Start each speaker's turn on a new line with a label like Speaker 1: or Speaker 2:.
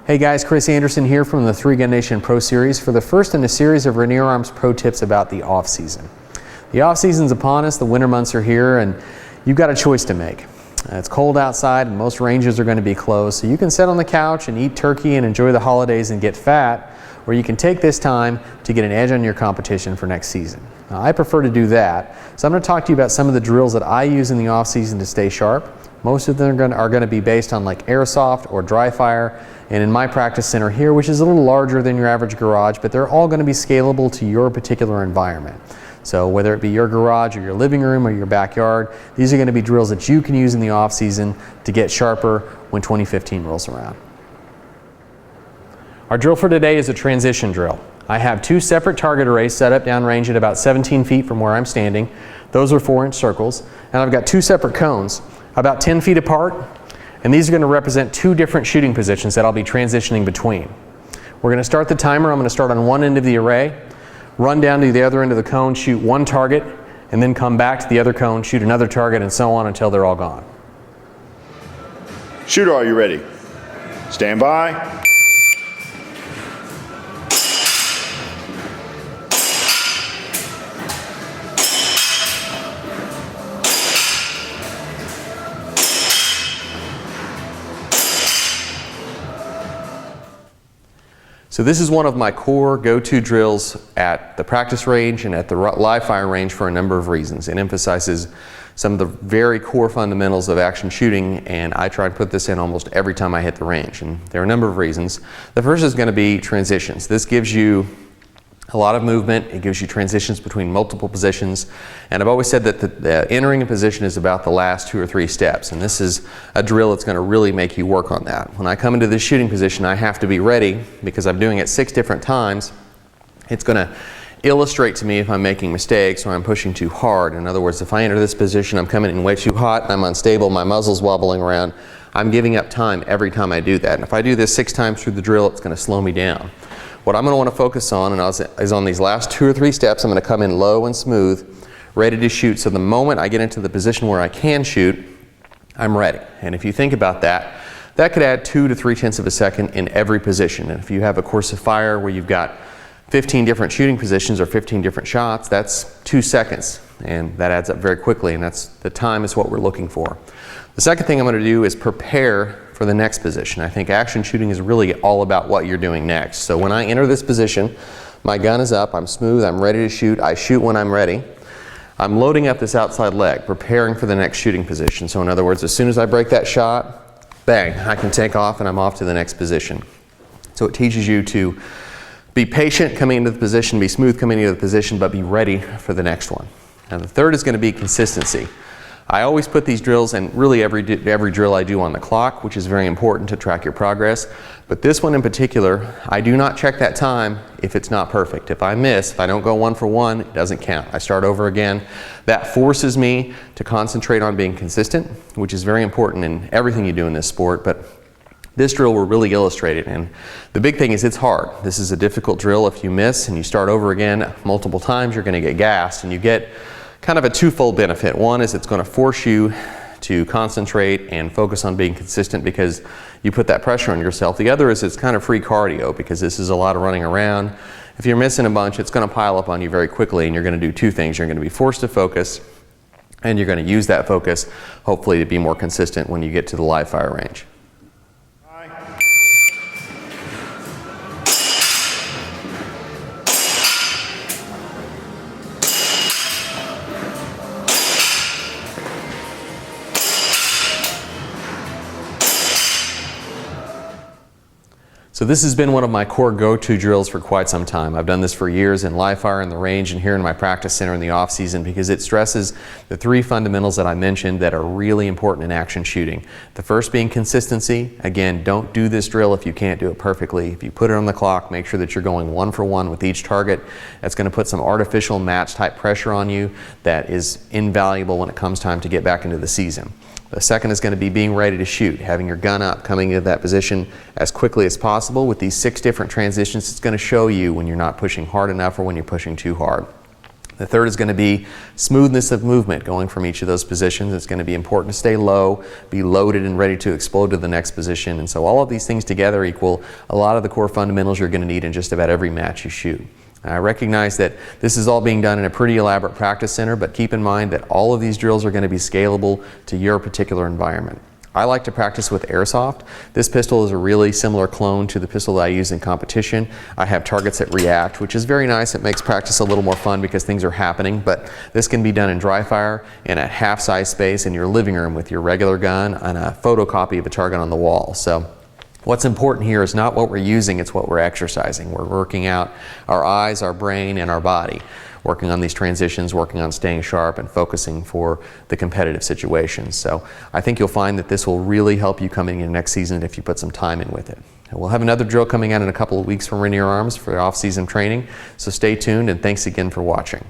Speaker 1: Hey guys, Chris Andersen here from the 3 Gun Nation Pro Series for the first in a series of Rainier Arms Pro tips about the off-season. The off-season's upon us, the winter months are here, and you've got a choice to make. It's cold outside and most ranges are going to be closed, so you can sit on the couch and eat turkey and enjoy the holidays and get fat, or you can take this time to get an edge on your competition for next season. Now, I prefer to do that, so I'm going to talk to you about some of the drills that I use in the off-season to stay sharp. Most of them are going to be based on like airsoft or dry fire, and in my practice center here, which is a little larger than your average garage, but they're all going to be scalable to your particular environment. So whether it be your garage or your living room or your backyard, these are going to be drills that you can use in the off season to get sharper when 2015 rolls around. Our drill for today is a transition drill. I have 2 separate target arrays set up downrange at about 17 feet from where I'm standing. Those are 4-inch circles, and I've got 2 separate cones about 10 feet apart, and these are going to represent 2 different shooting positions that I'll be transitioning between. We're going to start the timer. I'm going to start on one end of the array, run down to the other end of the cone, shoot one target, and then come back to the other cone, shoot another target, and so on until they're all gone.
Speaker 2: Shooter, are you ready? Stand by.
Speaker 1: So this is one of my core go-to drills at the practice range and at the live fire range for a number of reasons. It emphasizes some of the very core fundamentals of action shooting, and I try to put this in almost every time I hit the range, and there are a number of reasons. The first is going to be transitions. This gives you a lot of movement. It gives you transitions between multiple positions, and I've always said that the entering a position is about the last 2 or 3 steps, and this is a drill that's going to really make you work on that. When I come into this shooting position, I have to be ready because I'm doing it 6 different times. It's going to illustrate to me if I'm making mistakes or I'm pushing too hard. In other words, if I enter this position, I'm coming in way too hot, I'm unstable, my muzzle's wobbling around, I'm giving up time every time I do that. And if I do this 6 times through the drill, it's going to slow me down. What I'm going to want to focus on is on these last 2 or 3 steps. I'm going to come in low and smooth, ready to shoot. So the moment I get into the position where I can shoot, I'm ready. And if you think about that, that could add 2 to 3/10 of a second in every position. And if you have a course of fire where you've got 15 different shooting positions or 15 different shots, that's 2 seconds. And that adds up very quickly, and that's the time is what we're looking for. The second thing I'm going to do is prepare for the next position. I think action shooting is really all about what you're doing next. So when I enter this position, my gun is up, I'm smooth, I'm ready to shoot, I shoot when I'm ready. I'm loading up this outside leg, preparing for the next shooting position. So in other words, as soon as I break that shot, bang, I can take off and I'm off to the next position. So it teaches you to be patient coming into the position, be smooth coming into the position, but be ready for the next one. Now the third is going to be consistency. I always put these drills, and really every drill I do on the clock, which is very important to track your progress. But this one in particular, I do not check that time if it's not perfect. If I miss, if I don't go 1 for 1, it doesn't count. I start over again. That forces me to concentrate on being consistent, which is very important in everything you do in this sport. But this drill will really illustrate it. And the big thing is it's hard. This is a difficult drill. If you miss and you start over again multiple times, you're going to get gassed, and you get kind of a twofold benefit. One is it's going to force you to concentrate and focus on being consistent because you put that pressure on yourself. The other is it's kind of free cardio because this is a lot of running around. If you're missing a bunch, it's going to pile up on you very quickly, and you're going to do 2 things. You're going to be forced to focus, and you're going to use that focus hopefully to be more consistent when you get to the live fire range. So this has been one of my core go-to drills for quite some time. I've done this for years in live fire, in the range, and here in my practice center in the off season because it stresses the 3 fundamentals that I mentioned that are really important in action shooting. The first being consistency. Again, don't do this drill if you can't do it perfectly. If you put it on the clock, make sure that you're going 1 for 1 with each target. That's going to put some artificial match type pressure on you that is invaluable when it comes time to get back into the season. The second is going to be being ready to shoot, having your gun up, coming into that position as quickly as possible. With these 6 different transitions, it's going to show you when you're not pushing hard enough or when you're pushing too hard. The third is going to be smoothness of movement going from each of those positions. It's going to be important to stay low, be loaded and ready to explode to the next position. And so all of these things together equal a lot of the core fundamentals you're going to need in just about every match you shoot. I recognize that this is all being done in a pretty elaborate practice center, but keep in mind that all of these drills are going to be scalable to your particular environment. I like to practice with airsoft. This pistol is a really similar clone to the pistol that I use in competition. I have targets that react, which is very nice. It makes practice a little more fun because things are happening, but this can be done in dry fire in a half-size space in your living room with your regular gun and a photocopy of a target on the wall. So what's important here is not what we're using, it's what we're exercising. We're working out our eyes, our brain, and our body, working on these transitions, working on staying sharp and focusing for the competitive situations. So I think you'll find that this will really help you coming in next season if you put some time in with it. And we'll have another drill coming out in a couple of weeks from Rainier Arms for the off-season training, so stay tuned and thanks again for watching.